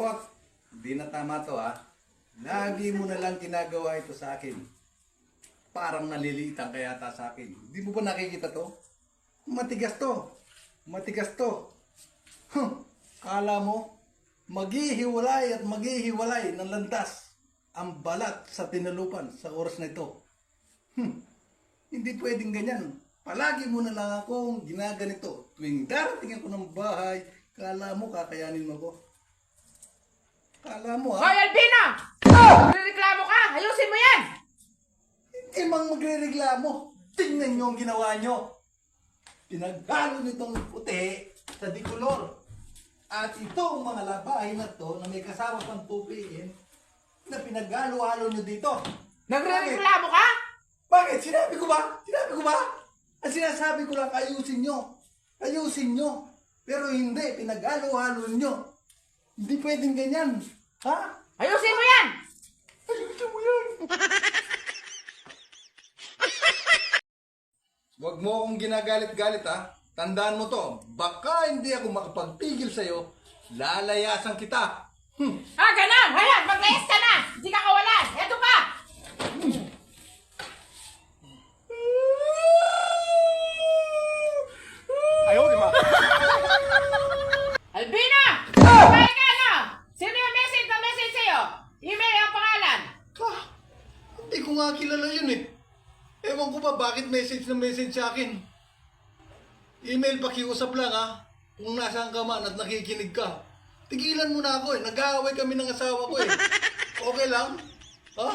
Wak, di na tama to ha. Lagi mo na lang ginagawa ito sa akin. Parang naliliitan ka yata sa akin. Di mo ba nakikita to? Matigas to. Matigas to. Kala mo, maghihiwalay at maghihiwalay ng landas ang balat sa tinalupan sa oras na ito. Hindi pwedeng ganyan. Palagi mo na lang akong ginaganito. Tuwing darating ako ng bahay, kala mo kakayanin mo ko. Kala mo ha? Hoy, Albino! Magreklamo ka! Ayusin mo yan! Hindi mang magre-reklamo. Tingnan nyo ang ginawa nyo. Pinaghalo nyo itong puti sa dikolor. At itong mga labahin na to na may kasama pang tupiin na pinaghalo-halo nyo dito. Nagre-reklamo ka? Bakit? Sinabi ko ba? Sinabi ko ba? Ang sinasabi ko lang, ayusin nyo. Ayusin nyo. Pero hindi, pinaghalo-halo nyo. Hindi pwedeng ganyan. Ha? Ayusin mo yan! Ayusin mo yan. Huwag mo akong ginagalit-galit ha. Tandaan mo to. Baka hindi ako makapagpigil sa'yo. Lalayasan kita. Ah, ganun! Hayat, maglayas ka na! Hindi ka kawalan! Eto pa! Albina! Kumain ka na! Sino yung message sa'yo? Email ang pangalan! Ah, hindi ko nga kilala yun eh. Ewan ko ba bakit message na message sa akin. Email pakiusap lang ha. Kung nasaan ka man at nakikinig ka. Tigilan mo na ako eh. Nag-aaway kami ng asawa ko eh. Okay lang? Ha?